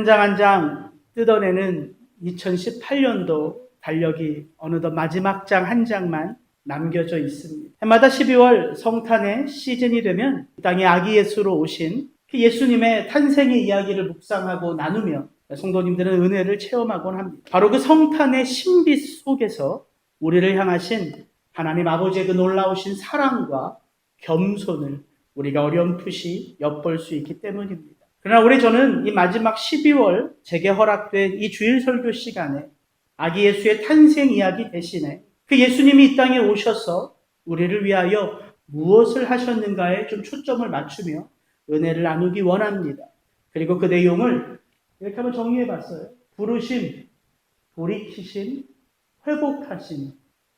한 장 한 장 뜯어내는 2018년도 달력이 어느덧 마지막 장 한 장만 남겨져 있습니다. 해마다 12월 성탄의 시즌이 되면 이 땅에 아기 예수로 오신 그 예수님의 탄생의 이야기를 묵상하고 나누며 성도님들은 은혜를 체험하곤 합니다. 바로 그 성탄의 신비 속에서 우리를 향하신 하나님 아버지의 그 놀라우신 사랑과 겸손을 우리가 어렴풋이 엿볼 수 있기 때문입니다. 그러나 올해 저는 이 마지막 12월 제게 허락된 이 주일 설교 시간에 아기 예수의 탄생 이야기 대신에 그 예수님이 이 땅에 오셔서 우리를 위하여 무엇을 하셨는가에 좀 초점을 맞추며 은혜를 나누기 원합니다. 그리고 그 내용을 이렇게 한번 정리해 봤어요. 부르심, 돌이키심, 회복하심,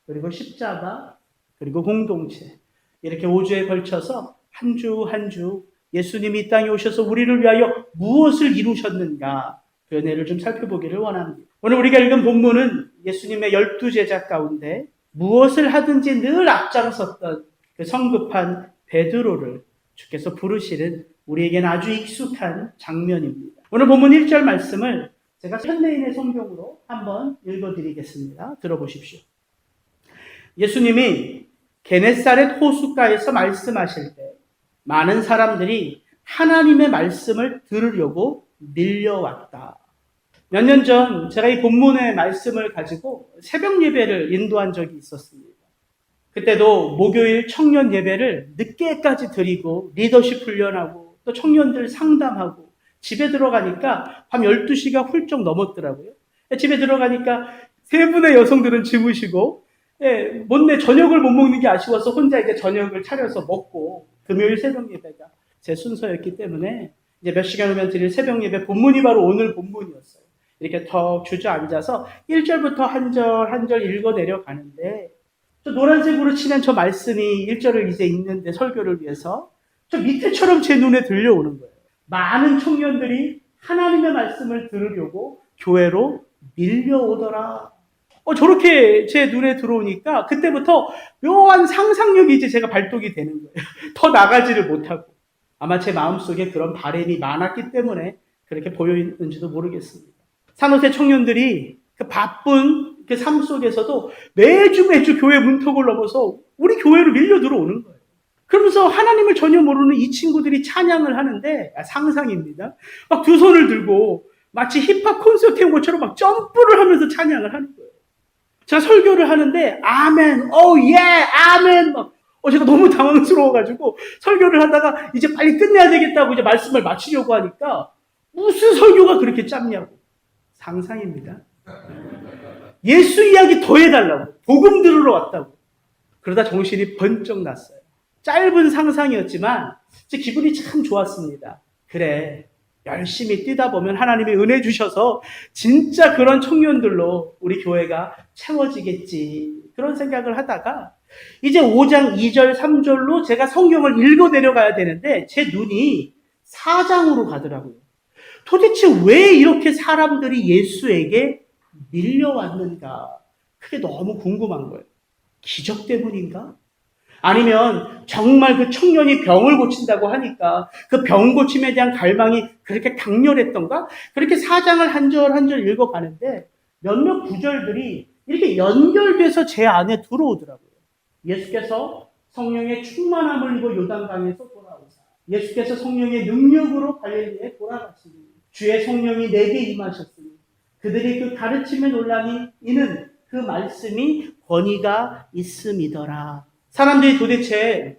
그리고 십자가, 그리고 공동체. 이렇게 5주에 걸쳐서 한 주 한 주 예수님이 이 땅에 오셔서 우리를 위하여 무엇을 이루셨는가 그 은혜를 좀 살펴보기를 원합니다. 오늘 우리가 읽은 본문은 예수님의 12제자 가운데 무엇을 하든지 늘 앞장섰던 그 성급한 베드로를 주께서 부르시는 우리에게는 아주 익숙한 장면입니다. 오늘 본문 1절 말씀을 제가 현대인의 성경으로 한번 읽어드리겠습니다. 들어보십시오. 예수님이 게네사렛 호숫가에서 말씀하실 때 많은 사람들이 하나님의 말씀을 들으려고 밀려왔다. 몇 년 전 제가 이 본문의 말씀을 가지고 새벽 예배를 인도한 적이 있었습니다. 그때도 목요일 청년 예배를 늦게까지 드리고 리더십 훈련하고 또 청년들 상담하고 집에 들어가니까 밤 12시가 훌쩍 넘었더라고요. 집에 들어가니까 세 분의 여성들은 주무시고 못내 저녁을 못 먹는 게 아쉬워서 혼자 이제 저녁을 차려서 먹고 금요일 새벽 예배가 제 순서였기 때문에 이제 몇 시간 후면 드릴 새벽 예배 본문이 바로 오늘 본문이었어요. 이렇게 턱 주저앉아서 1절부터 한 절 읽어 내려가는데 저 노란색으로 칠한 저 말씀이 1절을 이제 읽는데 설교를 위해서 저 밑에처럼 제 눈에 들려오는 거예요. 많은 청년들이 하나님의 말씀을 들으려고 교회로 밀려오더라. 저렇게 제 눈에 들어오니까 그때부터 묘한 상상력이 이제 제가 발동이 되는 거예요. 더 나가지를 못하고. 아마 제 마음속에 그런 바람이 많았기 때문에 그렇게 보여있는지도 모르겠습니다. 산호세 청년들이 그 바쁜 그 삶 속에서도 매주 교회 문턱을 넘어서 우리 교회로 밀려 들어오는 거예요. 그러면서 하나님을 전혀 모르는 이 친구들이 찬양을 하는데 상상입니다. 막 두 손을 들고 마치 힙합 콘서트 온 것처럼 막 점프를 하면서 찬양을 하는 거예요. 제가 설교를 하는데 아멘, 예, 아멘 막 제가 너무 당황스러워가지고 설교를 하다가 이제 빨리 끝내야 되겠다고 이제 말씀을 마치려고 하니까 무슨 설교가 그렇게 짧냐고. 상상입니다. 예수 이야기 더 해달라고. 복음 들으러 왔다고. 그러다 정신이 번쩍 났어요. 짧은 상상이었지만 제 기분이 참 좋았습니다. 그래, 열심히 뛰다 보면 하나님이 은혜 주셔서 진짜 그런 청년들로 우리 교회가 채워지겠지. 그런 생각을 하다가 이제 5장 2절 3절로 제가 성경을 읽어 내려가야 되는데 제 눈이 4장으로 가더라고요. 도대체 왜 이렇게 사람들이 예수에게 밀려왔는가? 그게 너무 궁금한 거예요. 기적 때문인가? 아니면 정말 그 청년이 병을 고친다고 하니까 그 병 고침에 대한 갈망이 그렇게 강렬했던가? 그렇게 4장을 한 절 한 절 읽어가는데 몇몇 구절들이 이렇게 연결돼서 제 안에 들어오더라고요. 예수께서 성령의 충만함을 입어 요단강에서 돌아오사 예수께서 성령의 능력으로 갈릴리에 돌아가시니 주의 성령이 내게 임하셨으니 그들이 그 가르침에 놀라니 이는 그 말씀이 권위가 있음이더라. 사람들이 도대체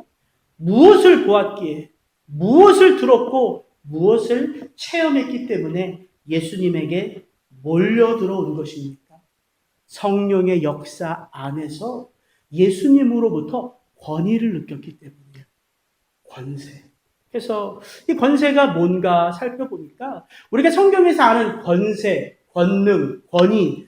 무엇을 보았기에 무엇을 들었고 무엇을 체험했기 때문에 예수님에게 몰려 들어온 것입니까? 성령의 역사 안에서 예수님으로부터 권위를 느꼈기 때문이에요. 권세. 그래서 이 권세가 뭔가 살펴보니까 우리가 성경에서 아는 권세, 권능, 권위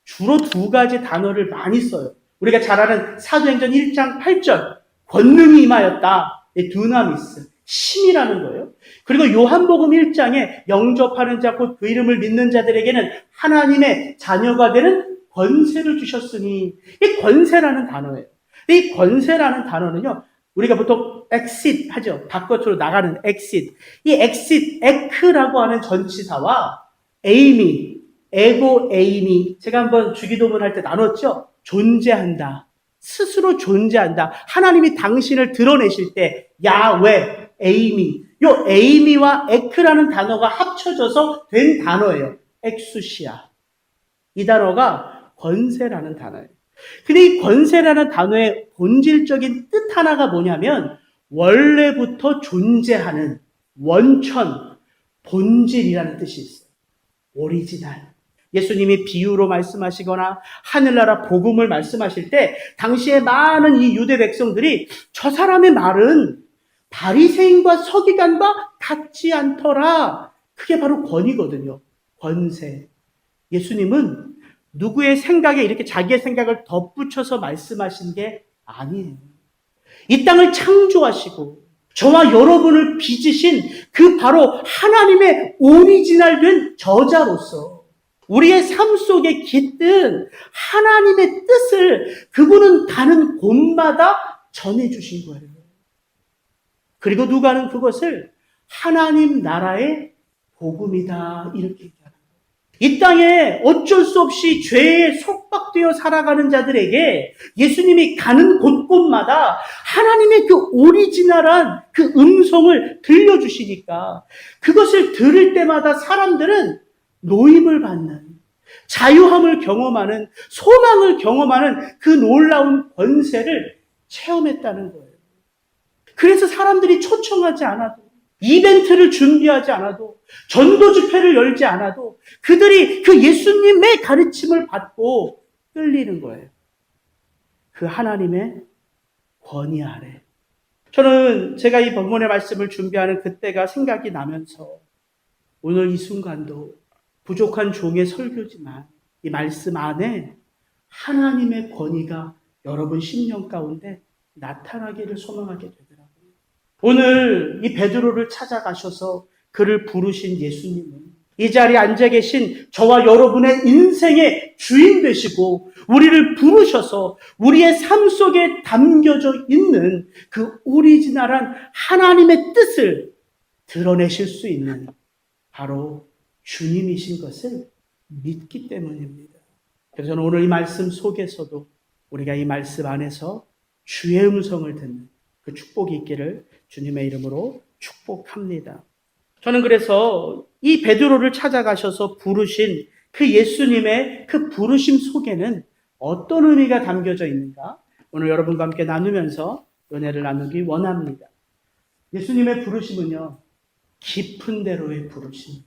주로 두 가지 단어를 많이 써요. 우리가 잘 아는 사도행전 1장 8절 권능이 임하였다. 두나미스, 힘이라는 거예요. 그리고 요한복음 1장에 영접하는 자 곧 그 이름을 믿는 자들에게는 하나님의 자녀가 되는 권세를 주셨으니 이 권세라는 단어예요. 이 권세라는 단어는요. 우리가 보통 exit 하죠. 바깥으로 나가는 exit. 이 exit, 에크라고 하는 전치사와 에이미, 에고 에이미. 제가 한번 주기도문 할 때 나눴죠? 존재한다. 스스로 존재한다. 하나님이 당신을 드러내실 때 야외, 에이미. 요 에이미와 에크라는 단어가 합쳐져서 된 단어예요. 엑수시아. 이 단어가 권세라는 단어예요. 근데 이 권세라는 단어의 본질적인 뜻 하나가 뭐냐면 원래부터 존재하는 원천, 본질이라는 뜻이 있어요. 오리지널. 예수님이 비유로 말씀하시거나 하늘나라 복음을 말씀하실 때 당시에 많은 이 유대 백성들이 저 사람의 말은 바리새인과 서기관과 같지 않더라. 그게 바로 권위거든요. 권세. 예수님은 누구의 생각에 이렇게 자기의 생각을 덧붙여서 말씀하신 게 아니에요. 이 땅을 창조하시고 저와 여러분을 빚으신 그 바로 하나님의 오리지널된 저자로서 우리의 삶 속에 깃든 하나님의 뜻을 그분은 가는 곳마다 전해주신 거예요. 그리고 누가는 그것을 하나님 나라의 복음이다 이렇게 얘기하는 거예요. 이 땅에 어쩔 수 없이 죄에 속박되어 살아가는 자들에게 예수님이 가는 곳곳마다 하나님의 그 오리지널한 그 음성을 들려주시니까 그것을 들을 때마다 사람들은 노임을 받는, 자유함을 경험하는, 소망을 경험하는 그 놀라운 권세를 체험했다는 거예요. 그래서 사람들이 초청하지 않아도, 이벤트를 준비하지 않아도, 전도 집회를 열지 않아도 그들이 그 예수님의 가르침을 받고 끌리는 거예요. 그 하나님의 권위 아래. 저는 제가 이 본문의 말씀을 준비하는 그때가 생각이 나면서 오늘 이 순간도 부족한 종의 설교지만 이 말씀 안에 하나님의 권위가 여러분 심령 가운데 나타나기를 소망하게 되더라고요. 오늘 이 베드로를 찾아가셔서 그를 부르신 예수님은 이 자리에 앉아 계신 저와 여러분의 인생의 주인 되시고 우리를 부르셔서 우리의 삶 속에 담겨져 있는 그 오리지널한 하나님의 뜻을 드러내실 수 있는 바로 주님이신 것을 믿기 때문입니다. 그래서 저는 오늘 이 말씀 속에서도 우리가 이 말씀 안에서 주의 음성을 듣는 그 축복이 있기를 주님의 이름으로 축복합니다. 저는 그래서 이 베드로를 찾아가셔서 부르신 그 예수님의 그 부르심 속에는 어떤 의미가 담겨져 있는가? 오늘 여러분과 함께 나누면서 은혜를 나누기 원합니다. 예수님의 부르심은요, 깊은 데로의 부르심.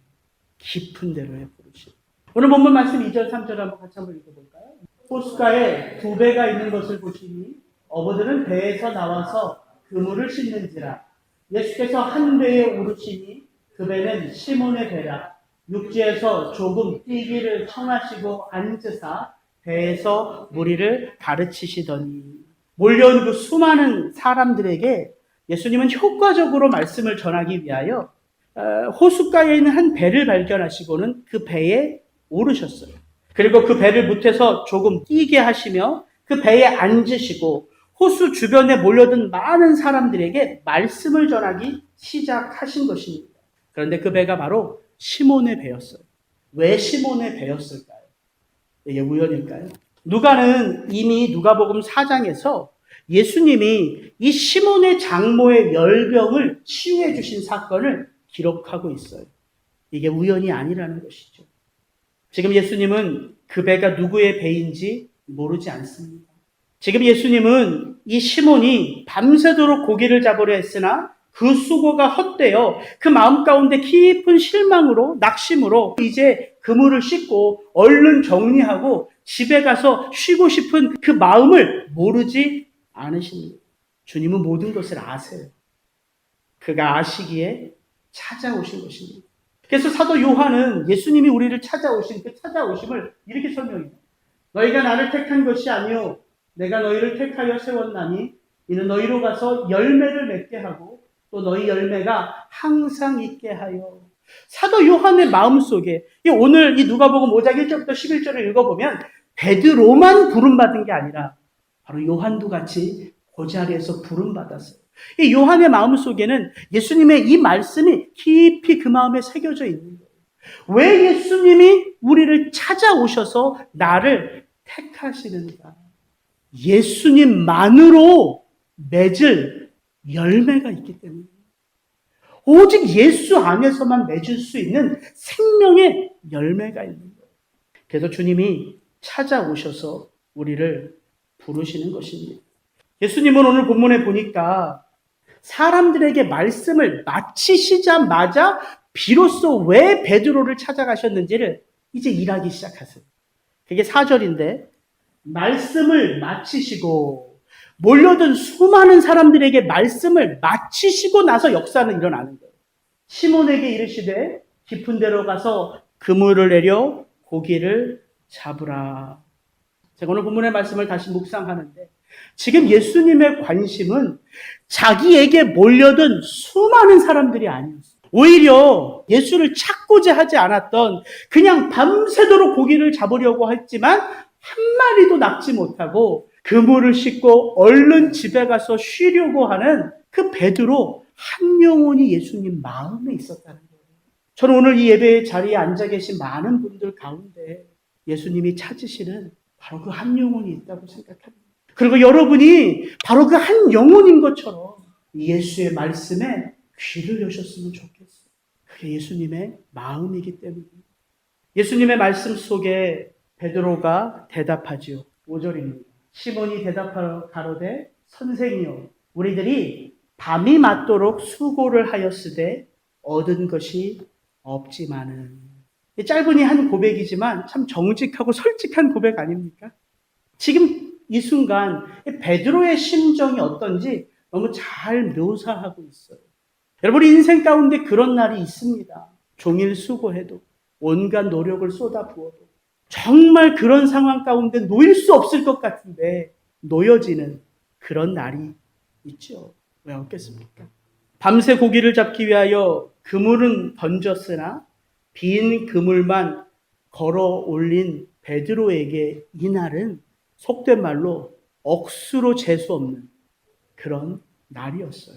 깊은 데로의 부르심. 오늘 본문 말씀 2절, 3절 같이 한번 읽어볼까요? 호숫가에 두 배가 있는 것을 보시니 어부들은 배에서 나와서 그물을 씻는지라. 예수께서 한 배에 오르시니 그 배는 시몬의 배라. 육지에서 조금 뛰기를 청하시고 앉으사 배에서 무리를 가르치시더니. 몰려온 그 수많은 사람들에게 예수님은 효과적으로 말씀을 전하기 위하여 호숫가에 있는 한 배를 발견하시고는 그 배에 오르셨어요. 그리고 그 배를 못해서 조금 뛰게 하시며 그 배에 앉으시고 호수 주변에 몰려든 많은 사람들에게 말씀을 전하기 시작하신 것입니다. 그런데 그 배가 바로 시몬의 배였어요. 왜 시몬의 배였을까요? 이게 우연일까요? 누가는 이미 누가복음 4장에서 예수님이 이 시몬의 장모의 열병을 치유해 주신 사건을 기록하고 있어요. 이게 우연이 아니라는 것이죠. 지금 예수님은 그 배가 누구의 배인지 모르지 않습니다. 지금 예수님은 이 시몬이 밤새도록 고기를 잡으려 했으나 그 수고가 헛되어 그 마음 가운데 깊은 실망으로 낙심으로 이제 그물을 씻고 얼른 정리하고 집에 가서 쉬고 싶은 그 마음을 모르지 않으십니다. 주님은 모든 것을 아세요. 그가 아시기에 찾아오신 것입니다. 그래서 사도 요한은 예수님이 우리를 찾아오신 그 찾아오심을 이렇게 설명합니다. 너희가 나를 택한 것이 아니요 내가 너희를 택하여 세웠나니 이는 너희로 가서 열매를 맺게 하고 또 너희 열매가 항상 있게 하여. 사도 요한의 마음속에 오늘 이 누가복음 5장 1절부터 11절을 읽어보면 베드로만 부름받은 게 아니라 바로 요한도 같이 그 자리에서 부름받았어요. 이 요한의 마음속에는 예수님의 이 말씀이 깊이 그 마음에 새겨져 있는 거예요. 왜 예수님이 우리를 찾아오셔서 나를 택하시는가? 예수님만으로 맺을 열매가 있기 때문에 오직 예수 안에서만 맺을 수 있는 생명의 열매가 있는 거예요. 그래서 주님이 찾아오셔서 우리를 부르시는 것입니다. 예수님은 오늘 본문에 보니까 사람들에게 말씀을 마치시자마자 비로소 왜 베드로를 찾아가셨는지를 이제 일하기 시작하세요. 그게 4절인데 말씀을 마치시고 몰려든 수많은 사람들에게 말씀을 마치시고 나서 역사는 일어나는 거예요. 시몬에게 이르시되 깊은 데로 가서 그물을 내려 고기를 잡으라. 제가 오늘 본문의 말씀을 다시 묵상하는데 지금 예수님의 관심은 자기에게 몰려든 수많은 사람들이 아니었어요. 오히려 예수를 찾고자 하지 않았던 그냥 밤새도록 고기를 잡으려고 했지만 한 마리도 낚지 못하고 그물을 싣고 얼른 집에 가서 쉬려고 하는 그 베드로 한 영혼이 예수님 마음에 있었다는 거예요. 저는 오늘 이 예배 자리에 앉아 계신 많은 분들 가운데 예수님이 찾으시는 바로 그 한 영혼이 있다고 생각합니다. 그리고 여러분이 바로 그 한 영혼인 것처럼 예수의 말씀에 귀를 여셨으면 좋겠어요. 그게 예수님의 마음이기 때문입니다. 예수님의 말씀 속에 베드로가 대답하지요. 5절입니다. 시몬이 대답하러 가로되 선생이요 우리들이 밤이 맞도록 수고를 하였으되 얻은 것이 없지만은. 짧으니 한 고백이지만 참 정직하고 솔직한 고백 아닙니까? 지금 이 순간 베드로의 심정이 어떤지 너무 잘 묘사하고 있어요. 여러분 인생 가운데 그런 날이 있습니다. 종일 수고해도 온갖 노력을 쏟아부어도 정말 그런 상황 가운데 놓일 수 없을 것 같은데 놓여지는 그런 날이 있죠. 왜 없겠습니까? 밤새 고기를 잡기 위하여 그물은 던졌으나 빈 그물만 걸어 올린 베드로에게 이 날은 속된 말로 억수로 재수 없는 그런 날이었어요.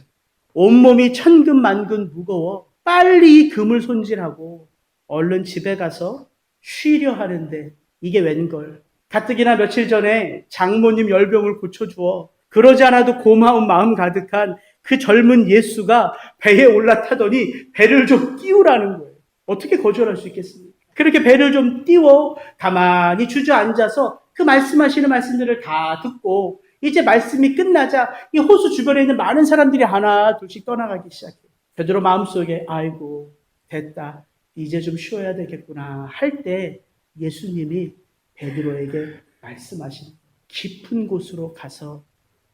온몸이 천근만근 무거워 빨리 이 그물 손질하고 얼른 집에 가서 쉬려 하는데 이게 웬걸. 가뜩이나 며칠 전에 장모님 열병을 고쳐주어 그러지 않아도 고마운 마음 가득한 그 젊은 예수가 배에 올라타더니 배를 좀 띄우라는 거예요. 어떻게 거절할 수 있겠습니까? 그렇게 배를 좀 띄워 가만히 주저앉아서 그 말씀하시는 말씀들을 다 듣고 이제 말씀이 끝나자 이 호수 주변에 있는 많은 사람들이 하나 둘씩 떠나가기 시작해요. 베드로 마음속에 아이고 됐다. 이제 좀 쉬어야 되겠구나 할 때 예수님이 베드로에게 말씀하신 깊은 곳으로 가서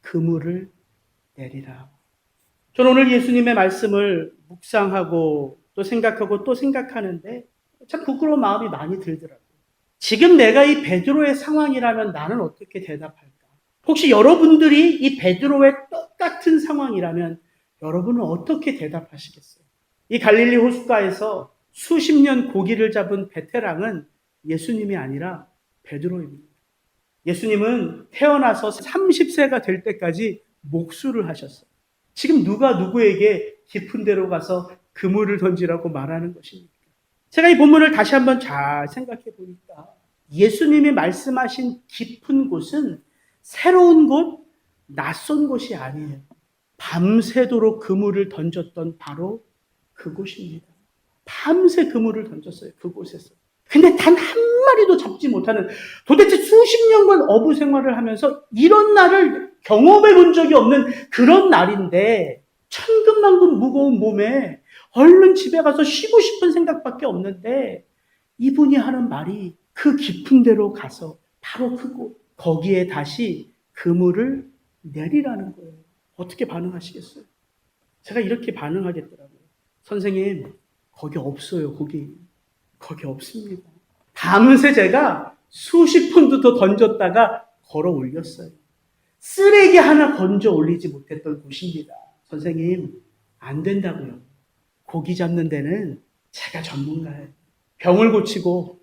그물을 내리라. 저는 오늘 예수님의 말씀을 묵상하고 또 생각하고 또 생각하는데 참 부끄러운 마음이 많이 들더라고요. 지금 내가 이 베드로의 상황이라면 나는 어떻게 대답할까? 혹시 여러분들이 이 베드로의 똑같은 상황이라면 여러분은 어떻게 대답하시겠어요? 이 갈릴리 호숫가에서 수십 년 고기를 잡은 베테랑은 예수님이 아니라 베드로입니다. 예수님은 태어나서 30세가 될 때까지 목수를 하셨어요. 지금 누가 누구에게 깊은 데로 가서 그물을 던지라고 말하는 것입니까? 제가 이 본문을 다시 한번 잘 생각해 보니까 예수님이 말씀하신 깊은 곳은 새로운 곳, 낯선 곳이 아니에요. 밤새도록 그물을 던졌던 바로 그곳입니다. 밤새 그물을 던졌어요. 그곳에서. 근데 단 한 마리도 잡지 못하는 도대체 수십 년간 어부 생활을 하면서 이런 날을 경험해 본 적이 없는 그런 날인데 천근만근 무거운 몸에 얼른 집에 가서 쉬고 싶은 생각밖에 없는데 이분이 하는 말이 그 깊은 데로 가서 바로 그곳 거기에 다시 그물을 내리라는 거예요. 어떻게 반응하시겠어요? 제가 이렇게 반응하겠더라고요. 선생님 거기 없어요. 거기 없습니다. 밤새 제가 수십 푼도 더 던졌다가 걸어 올렸어요. 쓰레기 하나 건져 올리지 못했던 곳입니다. 선생님 안 된다고요. 고기 잡는 데는 제가 전문가예요. 병을 고치고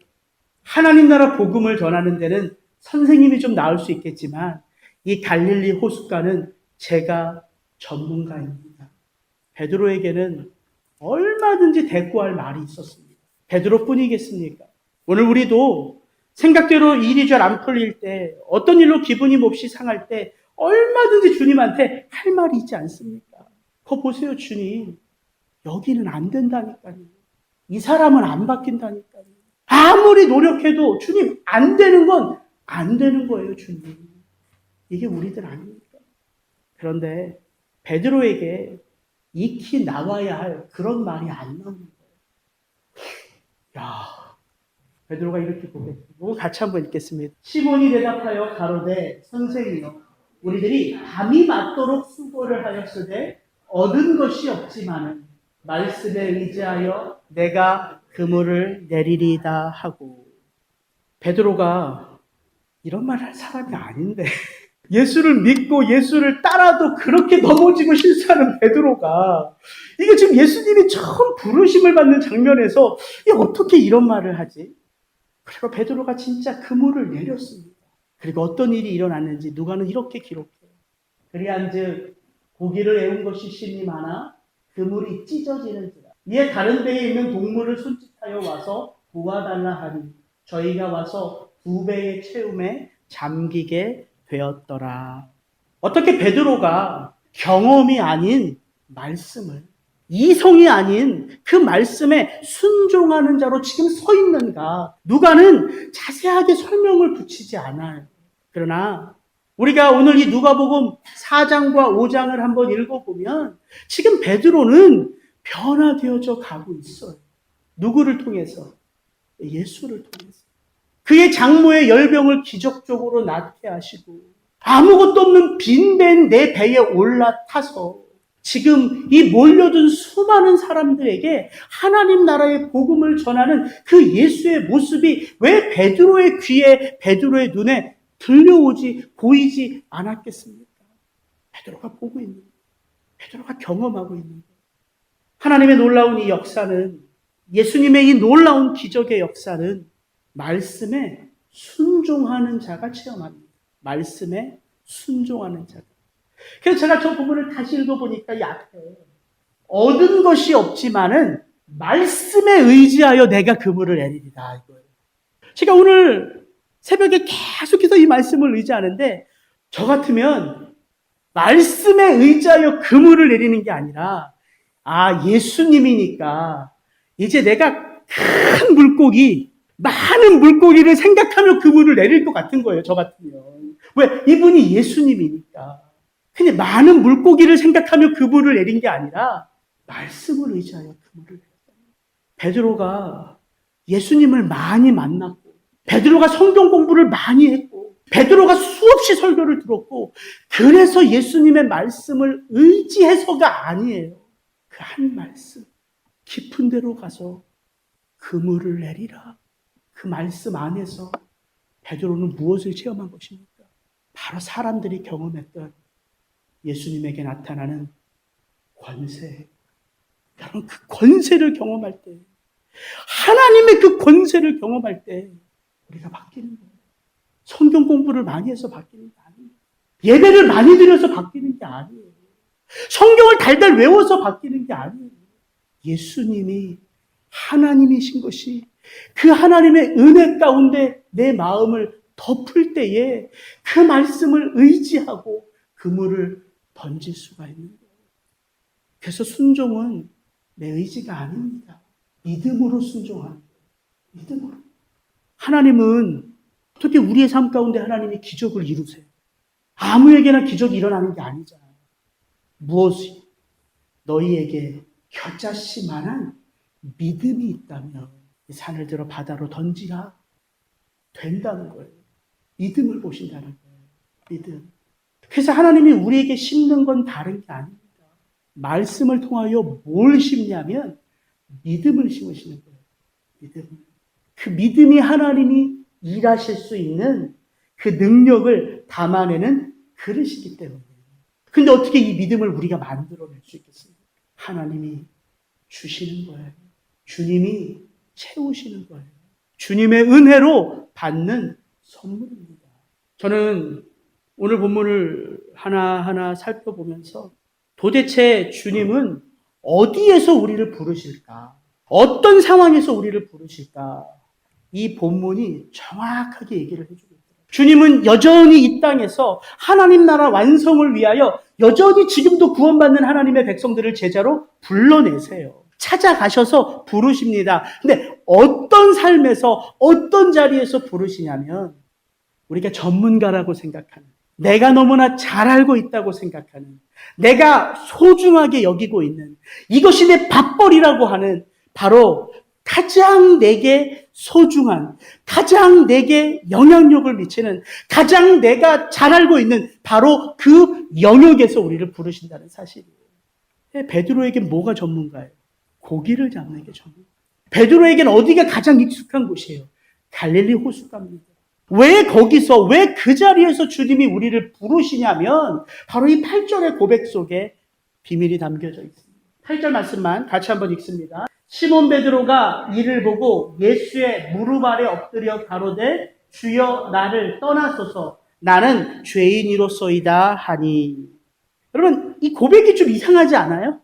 하나님 나라 복음을 전하는 데는 선생님이 좀 나을 수 있겠지만 이 갈릴리 호숫가는 제가 전문가입니다. 베드로에게는 얼마든지 대꾸할 말이 있었습니다. 베드로뿐이겠습니까? 오늘 우리도 생각대로 일이 잘 안 풀릴 때, 어떤 일로 기분이 몹시 상할 때 얼마든지 주님한테 할 말이 있지 않습니까? 그거 보세요, 주님. 여기는 안 된다니까요. 이 사람은 안 바뀐다니까요. 아무리 노력해도 주님 안 되는 건 안 되는 거예요, 주님. 이게 우리들 아닙니까? 그런데 베드로에게 익히 나와야 할 그런 말이 안 나오는 거예요. 야, 베드로가 이렇게 보겠고 같이 한번 읽겠습니다. 시몬이 대답하여 가로되 선생이여 우리들이 밤이 맞도록 수고를 하였으되 얻은 것이 없지만은 말씀에 의지하여 내가 그물을 내리리다 하고. 베드로가 이런 말 할 사람이 아닌데 예수를 믿고 예수를 따라도 그렇게 넘어지고 실수하는 베드로가 이게 지금 예수님이 처음 부르심을 받는 장면에서 이게 어떻게 이런 말을 하지? 그리고 베드로가 진짜 그물을 내렸습니다. 그리고 어떤 일이 일어났는지 누가는 이렇게 기록해요. 그리한즉 고기를 애운 것이 심히 많아 그물이 찢어지는지라. 이에 다른 배에 있는 동물을 손짓하여 와서 도와달라 하니 저희가 와서 2배의 채움에 잠기게 되었더라. 어떻게 베드로가 경험이 아닌 말씀을, 이성이 아닌 그 말씀에 순종하는 자로 지금 서 있는가? 누가는 자세하게 설명을 붙이지 않아요. 그러나 우리가 오늘 이 누가복음 4장과 5장을 한번 읽어보면 지금 베드로는 변화되어져 가고 있어요. 누구를 통해서? 예수를 통해서. 그의 장모의 열병을 기적적으로 낫게 하시고 아무것도 없는 빈된 내 배에 올라타서 지금 이 몰려든 수많은 사람들에게 하나님 나라의 복음을 전하는 그 예수의 모습이 왜 베드로의 귀에, 베드로의 눈에 들려오지, 보이지 않았겠습니까? 베드로가 보고 있는 거예요. 베드로가 경험하고 있는 거예요. 하나님의 놀라운 이 역사는, 예수님의 이 놀라운 기적의 역사는 말씀에 순종하는 자가 체험합니다. 말씀에 순종하는 자가. 그래서 제가 저 부분을 다시 읽어보니까 이 앞에 얻은 것이 없지만은 말씀에 의지하여 내가 그물을 내리리다 이거예요. 제가 오늘 새벽에 계속해서 이 말씀을 의지하는데 저 같으면 말씀에 의지하여 그물을 내리는 게 아니라 예수님이니까 이제 내가 큰 물고기, 많은 물고기를 생각하며 그물을 내릴 것 같은 거예요. 저 같으면. 왜? 이분이 예수님이니까. 근데 많은 물고기를 생각하며 그물을 내린 게 아니라 말씀을 의지하여 그물을 내렸다. 베드로가 예수님을 많이 만났고 베드로가 성경 공부를 많이 했고 베드로가 수없이 설교를 들었고 그래서 예수님의 말씀을 의지해서가 아니에요. 그 한 말씀 깊은 데로 가서 그물을 내리라. 그 말씀 안에서 베드로는 무엇을 체험한 것입니까? 바로 사람들이 경험했던 예수님에게 나타나는 권세. 여러분 그 권세를 경험할 때, 하나님의 그 권세를 경험할 때 우리가 바뀌는 거예요. 성경 공부를 많이 해서 바뀌는 게 아니에요. 예배를 많이 드려서 바뀌는 게 아니에요. 성경을 달달 외워서 바뀌는 게 아니에요. 예수님이 하나님이신 것이 그 하나님의 은혜 가운데 내 마음을 덮을 때에 그 말씀을 의지하고 그물을 던질 수가 있는 거예요. 그래서 순종은 내 의지가 아닙니다. 믿음으로 순종하는 거예요. 믿음으로. 하나님은 어떻게 우리의 삶 가운데 하나님이 기적을 이루세요? 아무에게나 기적이 일어나는 게 아니잖아요. 무엇이? 너희에게 겨자씨만한 믿음이 있다면 이 산을 들어 바다로 던지라 된다는 거예요. 믿음을 보신다는 거예요. 믿음. 그래서 하나님이 우리에게 심는 건 다른 게 아닙니다. 말씀을 통하여 뭘 심냐면 믿음을 심으시는 거예요. 믿음. 그 믿음이 하나님이 일하실 수 있는 그 능력을 담아내는 그릇이기 때문에. 근데 어떻게 이 믿음을 우리가 만들어낼 수 있겠습니까? 하나님이 주시는 거예요. 주님이 채우시는 거예요. 주님의 은혜로 받는 선물입니다. 저는 오늘 본문을 하나하나 살펴보면서 도대체 주님은 어디에서 우리를 부르실까? 어떤 상황에서 우리를 부르실까? 이 본문이 정확하게 얘기를 해주고 있어요. 주님은 여전히 이 땅에서 하나님 나라 완성을 위하여 여전히 지금도 구원받는 하나님의 백성들을 제자로 불러내세요. 찾아가셔서 부르십니다. 근데 어떤 삶에서 어떤 자리에서 부르시냐면 우리가 전문가라고 생각하는, 내가 너무나 잘 알고 있다고 생각하는, 내가 소중하게 여기고 있는, 이것이 내 밥벌이라고 하는 바로 가장 내게 소중한, 가장 내게 영향력을 미치는, 가장 내가 잘 알고 있는 바로 그 영역에서 우리를 부르신다는 사실이에요. 베드로에게 뭐가 전문가예요? 고기를 잡는 게 전문가. 베드로에게는 어디가 가장 익숙한 곳이에요? 갈릴리 호숫가입니다. 왜 거기서, 왜 그 자리에서 주님이 우리를 부르시냐면 바로 이 8절의 고백 속에 비밀이 담겨져 있습니다. 8절 말씀만 같이 한번 읽습니다. 시몬 베드로가 이를 보고 예수의 무릎 아래 엎드려 가로되 주여 나를 떠나소서 나는 죄인이로소이다 하니. 여러분 이 고백이 좀 이상하지 않아요?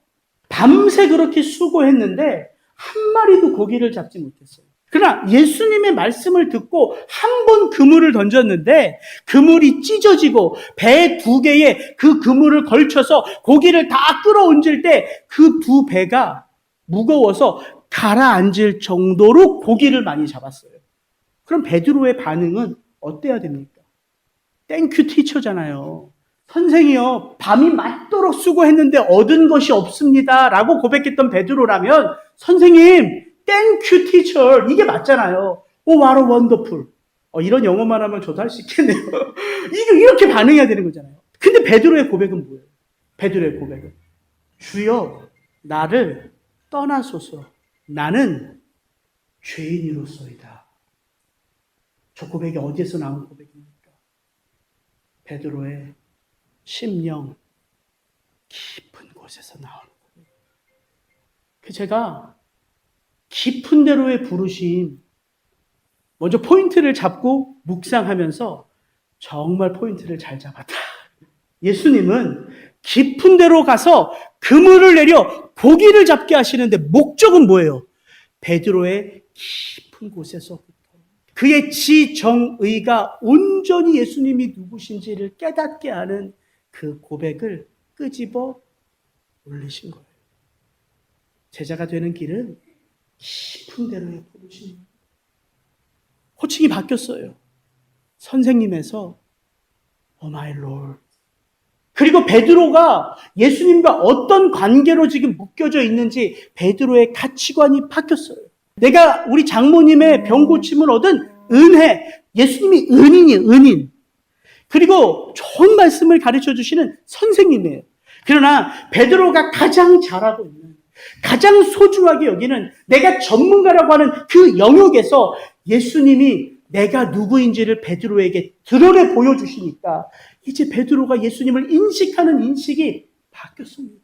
밤새 그렇게 수고했는데 한 마리도 고기를 잡지 못했어요. 그러나 예수님의 말씀을 듣고 한 번 그물을 던졌는데 그물이 찢어지고 배 2개에 그 그물을 걸쳐서 고기를 다 끌어온질 때 그 2배가 무거워서 가라앉을 정도로 고기를 많이 잡았어요. 그럼 베드로의 반응은 어때야 됩니까? 땡큐 티처잖아요. 선생이요, 밤이 맞도록 수고했는데 얻은 것이 없습니다 라고 고백했던 베드로라면 선생님, 땡큐 티처 이게 맞잖아요. 오, what a wonderful. 이런 영어만 하면 저도 할 수 있겠네요. 이렇게 반응해야 되는 거잖아요. 근데 베드로의 고백은 뭐예요? 베드로의 고백은 주여 나를 떠나소서 나는 죄인이로소이다. 저 고백이 어디에서 나온 고백입니까? 베드로의 심령 깊은 곳에서 나온 고백. 제가 깊은 데로의 부르심 먼저 포인트를 잡고 묵상하면서 정말 포인트를 잘 잡았다. 예수님은 깊은 데로 가서 그물을 내려 고기를 잡게 하시는데 목적은 뭐예요? 베드로의 깊은 곳에서부터 그의 지정의가 온전히 예수님이 누구신지를 깨닫게 하는 그 고백을 끄집어 올리신 거예요. 제자가 되는 길은 깊은 데로의 부르심입니다. 호칭이 바뀌었어요. 선생님에서 Oh my Lord. 그리고 베드로가 예수님과 어떤 관계로 지금 묶여져 있는지 베드로의 가치관이 바뀌었어요. 내가 우리 장모님의 병고침을 얻은 은혜, 예수님이 은인이에요, 은인. 그리고 좋은 말씀을 가르쳐 주시는 선생님이에요. 그러나 베드로가 가장 잘하고 있는, 가장 소중하게 여기는 내가 전문가라고 하는 그 영역에서 예수님이 내가 누구인지를 베드로에게 드러내 보여주시니까 이제 베드로가 예수님을 인식하는 인식이 바뀌었습니다.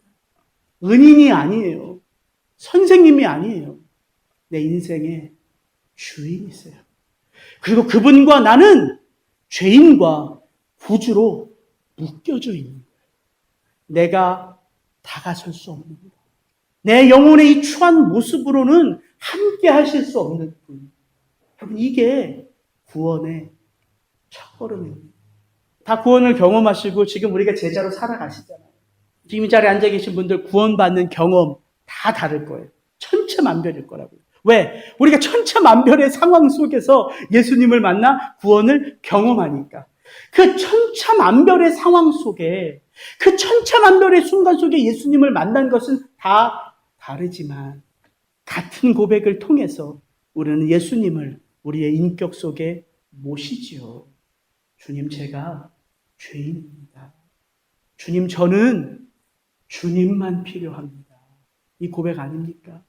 은인이 아니에요. 선생님이 아니에요. 내 인생의 주인이세요. 그리고 그분과 나는 죄인과 구주로 묶여져 있는 거예요. 내가 다가설 수 없는 것. 내 영혼의 이 추한 모습으로는 함께 하실 수 없는 분. 여러분 이게 구원의 첫걸음입니다. 다 구원을 경험하시고 지금 우리가 제자로 살아가시잖아요. 지금 이 자리에 앉아 계신 분들 구원받는 경험 다 다를 거예요. 천차만별일 거라고요. 왜? 우리가 천차만별의 상황 속에서 예수님을 만나 구원을 경험하니까. 그 천차만별의 상황 속에, 그 천차만별의 순간 속에 예수님을 만난 것은 다 다르지만 같은 고백을 통해서 우리는 예수님을 우리의 인격 속에 모시지요. 주님, 제가 죄인입니다. 주님, 저는 주님만 필요합니다. 이 고백 아닙니까?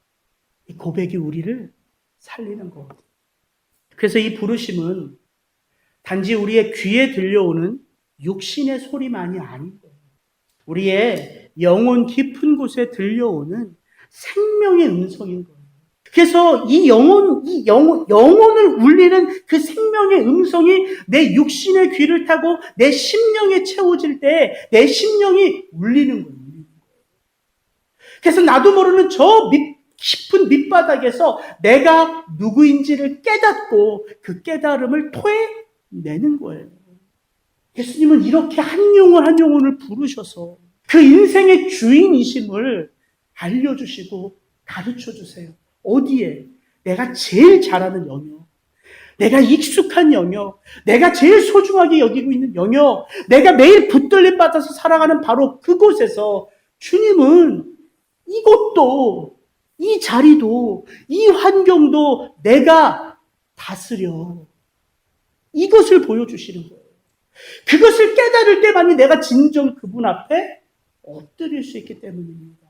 이 고백이 우리를 살리는 거거든요. 그래서 이 부르심은 단지 우리의 귀에 들려오는 육신의 소리만이 아닌 거예요. 우리의 영혼 깊은 곳에 들려오는 생명의 음성인 거예요. 그래서 이 영혼을 울리는 그 생명의 음성이 내 육신의 귀를 타고 내 심령에 채워질 때 내 심령이 울리는 거예요. 그래서 나도 모르는 저 깊은 밑바닥에서 내가 누구인지를 깨닫고 그 깨달음을 토해내는 거예요. 예수님은 이렇게 한 영혼 한 영혼을 부르셔서 그 인생의 주인이심을 알려주시고 가르쳐주세요. 어디에? 내가 제일 잘하는 영역, 내가 익숙한 영역, 내가 제일 소중하게 여기고 있는 영역, 내가 매일 붙들림 받아서 살아가는 바로 그곳에서 주님은 이곳도, 이 자리도, 이 환경도 내가 다스려. 이것을 보여주시는 거예요. 그것을 깨달을 때만이 내가 진정 그분 앞에 엎드릴 수 있기 때문입니다.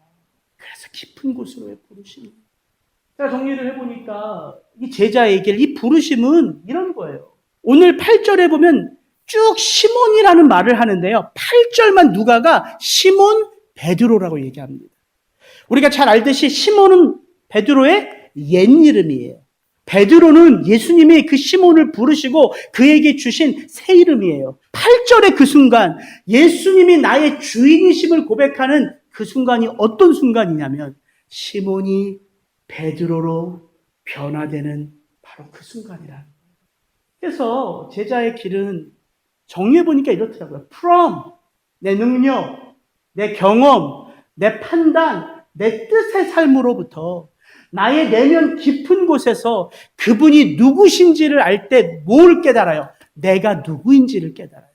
그래서 깊은 곳으로의 부르심. 제가 정리를 해보니까 이 제자에게 이 부르심은 이런 거예요. 오늘 8절에 보면 쭉 시몬이라는 말을 하는데요. 8절만 누가가 시몬 베드로라고 얘기합니다. 우리가 잘 알듯이 시몬은 베드로의 옛 이름이에요. 베드로는 예수님이 그 시몬을 부르시고 그에게 주신 새 이름이에요. 8절의 그 순간 예수님이 나의 주인이심을 고백하는 그 순간이 어떤 순간이냐면 시몬이 베드로로 변화되는 바로 그 순간이라는 거예요. 그래서 제자의 길은 정리해보니까 이렇더라고요. From 내 능력, 내 경험, 내 판단, 내 뜻의 삶으로부터 나의 내면 깊은 곳에서 그분이 누구신지를 알 때 뭘 깨달아요? 내가 누구인지를 깨달아요.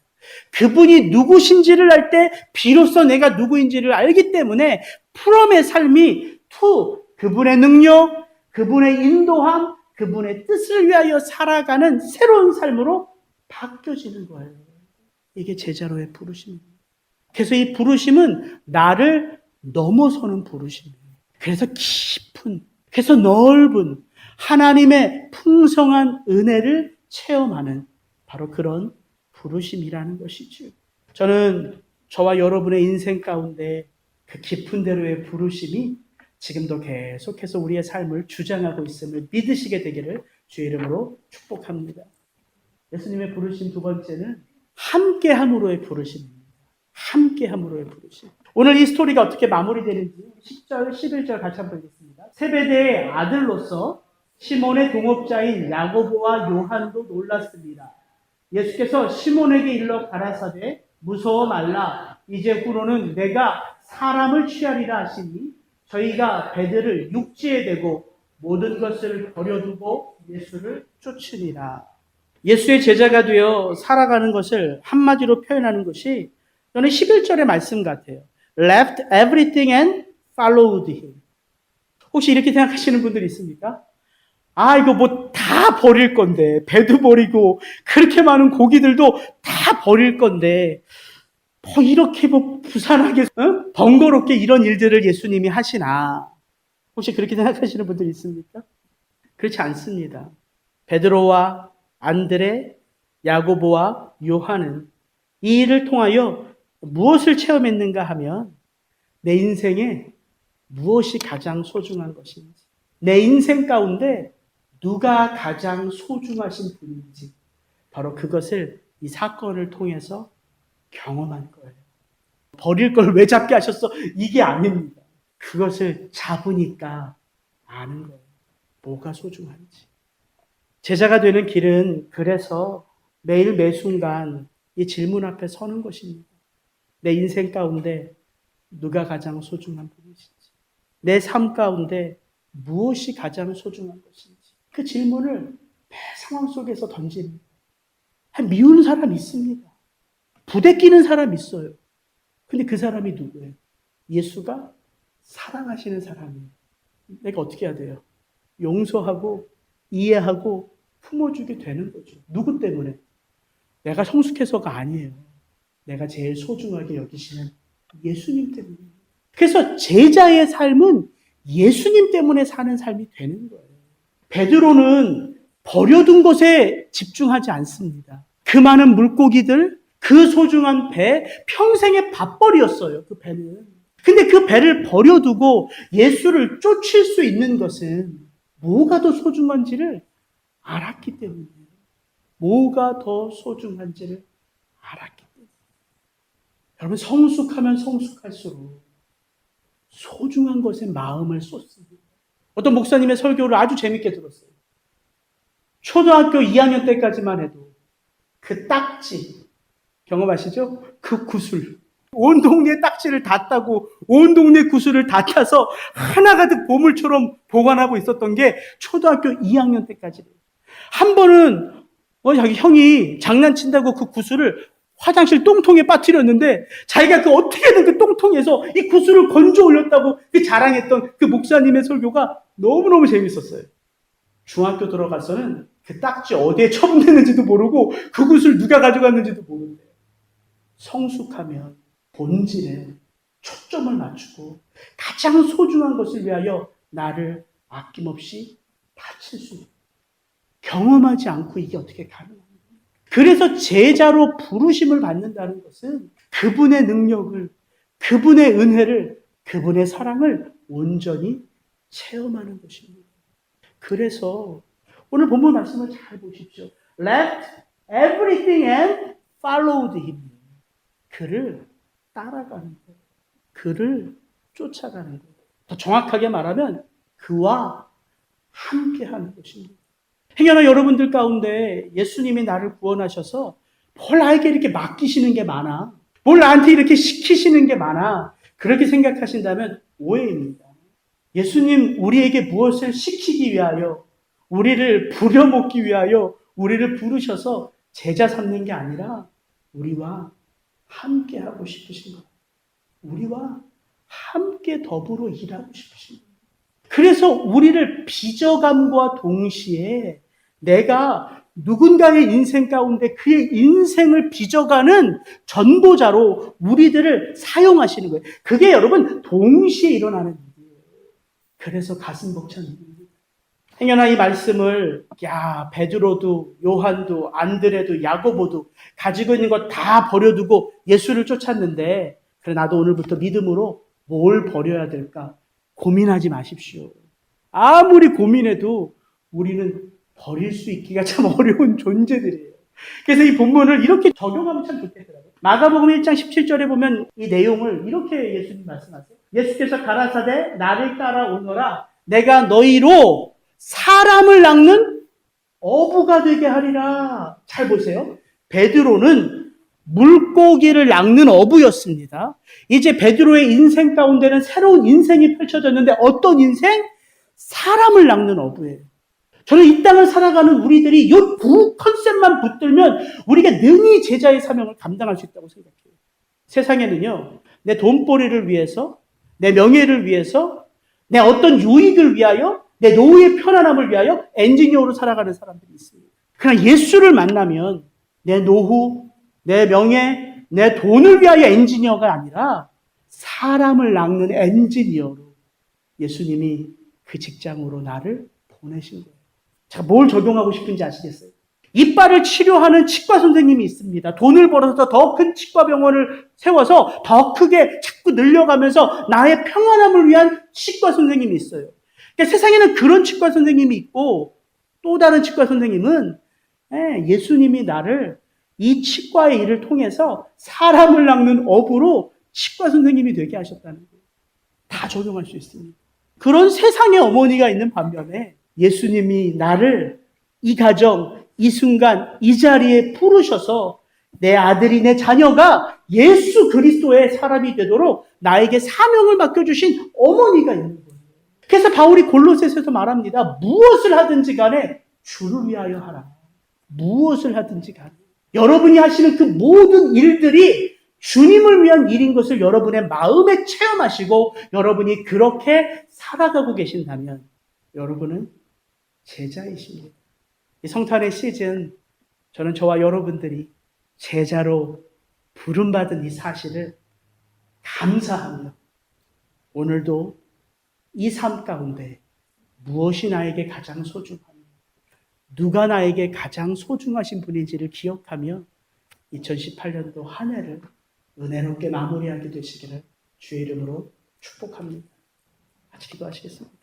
그분이 누구신지를 알 때 비로소 내가 누구인지를 알기 때문에 프롬의 삶이 투 그분의 능력, 그분의 인도함, 그분의 뜻을 위하여 살아가는 새로운 삶으로 바뀌어지는 거예요. 이게 제자로의 부르심입니다. 그래서 이 부르심은 나를 넘어서는 부르심이에요. 그래서 깊은, 그래서 넓은 하나님의 풍성한 은혜를 체험하는 바로 그런 부르심이라는 것이죠. 저는 저와 여러분의 인생 가운데 그 깊은 대로의 부르심이 지금도 계속해서 우리의 삶을 주장하고 있음을 믿으시게 되기를 주의 이름으로 축복합니다. 예수님의 부르심 두 번째는 함께함으로의 부르심입니다. 함께함으로의 부르심. 오늘 이 스토리가 어떻게 마무리되는지 10절, 11절 같이 한번 읽겠습니다. 세베대의 아들로서 시몬의 동업자인 야고보와 요한도 놀랐습니다. 예수께서 시몬에게 일러 가라사대 무서워 말라. 이제 후로는 내가 사람을 취하리라 하시니 저희가 배들을 육지에 대고 모든 것을 버려두고 예수를 쫓으니라. 예수의 제자가 되어 살아가는 것을 한마디로 표현하는 것이 저는 11절의 말씀 같아요. Left everything and followed him. 혹시 이렇게 생각하시는 분들이 있습니까? 아, 이거 뭐 다 버릴 건데, 배도 버리고, 그렇게 많은 고기들도 다 버릴 건데, 뭐 이렇게 뭐 부산하게, 번거롭게 이런 일들을 예수님이 하시나. 혹시 그렇게 생각하시는 분들이 있습니까? 그렇지 않습니다. 베드로와 안드레, 야고보와 요한은 이 일을 통하여 무엇을 체험했는가 하면 내 인생에 무엇이 가장 소중한 것인지, 내 인생 가운데 누가 가장 소중하신 분인지 바로 그것을 이 사건을 통해서 경험한 거예요. 버릴 걸 왜 잡게 하셨어? 이게 아닙니다. 그것을 잡으니까 아는 거예요. 뭐가 소중한지. 제자가 되는 길은 그래서 매일 매순간 이 질문 앞에 서는 것입니다. 내 인생 가운데 누가 가장 소중한 분이신지, 내 삶 가운데 무엇이 가장 소중한 것인지 그 질문을 매 상황 속에서 던집니다. 미우는 사람 있습니다. 부대끼는 사람 있어요. 근데 그 사람이 누구예요? 예수가 사랑하시는 사람이에요. 내가 어떻게 해야 돼요? 용서하고 이해하고 품어주게 되는 거죠. 누구 때문에? 내가 성숙해서가 아니에요. 내가 제일 소중하게 여기시는 예수님 때문이에요. 그래서 제자의 삶은 예수님 때문에 사는 삶이 되는 거예요. 베드로는 버려둔 것에 집중하지 않습니다. 그 많은 물고기들, 그 소중한 배, 평생의 밥벌이였어요. 그 배는. 근데 그 배를 버려두고 예수를 쫓을 수 있는 것은 뭐가 더 소중한지를 알았기 때문이에요. 뭐가 더 소중한지를 알았기 때문에. 여러분, 성숙하면 성숙할수록 소중한 것에 마음을 쏟습니다. 어떤 목사님의 설교를 아주 재밌게 들었어요. 초등학교 2학년 때까지만 해도 그 딱지, 경험하시죠? 그 구슬. 온 동네 딱지를 다 따고 온 동네 구슬을 다 따서 하나가득 보물처럼 보관하고 있었던 게 초등학교 2학년 때까지. 한 번은 자기 형이 장난친다고 그 구슬을 화장실 똥통에 빠뜨렸는데 자기가 그 어떻게든 그 똥통에서 이 구슬을 건져 올렸다고 그 자랑했던 그 목사님의 설교가 너무너무 재밌었어요. 중학교 들어가서는 그 딱지 어디에 처분됐는지도 모르고 그 구슬 누가 가져갔는지도 모르는데 성숙하면 본질에 초점을 맞추고 가장 소중한 것을 위하여 나를 아낌없이 바칠 수 있는, 경험하지 않고 이게 어떻게 가능합니까? 그래서 제자로 부르심을 받는다는 것은 그분의 능력을, 그분의 은혜를, 그분의 사랑을 온전히 체험하는 것입니다. 그래서 오늘 본문 말씀을 잘 보십시오. Left everything and followed him. 그를 따라가는 것, 그를 쫓아가는 것. 더 정확하게 말하면 그와 함께하는 것입니다. 행여나 여러분들 가운데 예수님이 나를 구원하셔서 뭘 나에게 이렇게 맡기시는 게 많아, 뭘 나한테 이렇게 시키시는 게 많아, 그렇게 생각하신다면 오해입니다. 예수님 우리에게 무엇을 시키기 위하여, 우리를 부려먹기 위하여 우리를 부르셔서 제자 삼는 게 아니라 우리와 함께 하고 싶으신 것, 우리와 함께 더불어 일하고 싶으신 것. 그래서 우리를 빚어감과 동시에 내가 누군가의 인생 가운데 그의 인생을 빚어가는 전도자로 우리들을 사용하시는 거예요. 그게 여러분 동시에 일어나는 일이에요. 그래서 가슴 벅찬 일입니다. 행여나 이 말씀을 베드로도 요한도 안드레도 야고보도 가지고 있는 거 다 버려두고 예수를 쫓았는데 그래 나도 오늘부터 믿음으로 뭘 버려야 될까 고민하지 마십시오. 아무리 고민해도 우리는 버릴 수 있기가 참 어려운 존재들이에요. 그래서 이 본문을 이렇게 적용하면 참 좋겠더라고요. 마가복음 1장 17절에 보면 이 내용을 이렇게 예수님 말씀하세요. 예수께서 가라사대 나를 따라오너라 내가 너희로 사람을 낚는 어부가 되게 하리라. 잘 보세요. 베드로는 물고기를 낚는 어부였습니다. 이제 베드로의 인생 가운데는 새로운 인생이 펼쳐졌는데 어떤 인생? 사람을 낚는 어부예요. 저는 이 땅을 살아가는 우리들이 이 두 컨셉만 붙들면 우리가 능히 제자의 사명을 감당할 수 있다고 생각해요. 세상에는요, 내 돈벌이를 위해서, 내 명예를 위해서, 내 어떤 유익을 위하여, 내 노후의 편안함을 위하여 엔지니어로 살아가는 사람들이 있습니다. 그러나 예수를 만나면 내 노후, 내 명예, 내 돈을 위하여 엔지니어가 아니라 사람을 낚는 엔지니어로 예수님이 그 직장으로 나를 보내신 거예요. 제가 뭘 적용하고 싶은지 아시겠어요? 이빨을 치료하는 치과 선생님이 있습니다. 돈을 벌어서 더 큰 치과 병원을 세워서 더 크게 자꾸 늘려가면서 나의 평안함을 위한 치과 선생님이 있어요. 그러니까 세상에는 그런 치과 선생님이 있고 또 다른 치과 선생님은 예수님이 나를 이 치과의 일을 통해서 사람을 낚는 어부로 치과 선생님이 되게 하셨다는 거예요. 다 적용할 수 있습니다. 그런 세상의 어머니가 있는 반면에 예수님이 나를 이 가정, 이 순간, 이 자리에 부르셔서 내 아들이 내 자녀가 예수 그리스도의 사람이 되도록 나에게 사명을 맡겨주신 어머니가 있는 거예요. 그래서 바울이 골로새서에서 말합니다. 무엇을 하든지 간에 주를 위하여 하라. 무엇을 하든지 간에. 여러분이 하시는 그 모든 일들이 주님을 위한 일인 것을 여러분의 마음에 체험하시고 여러분이 그렇게 살아가고 계신다면 여러분은 제자이십니다. 이 성탄의 시즌 저는 저와 여러분들이 제자로 부름받은 이 사실을 감사하며 오늘도 이 삶 가운데 무엇이 나에게 가장 소중하며 누가 나에게 가장 소중하신 분인지를 기억하며 2018년도 한 해를 은혜롭게 마무리하게 되시기를 주의 이름으로 축복합니다. 같이 기도하시겠습니다.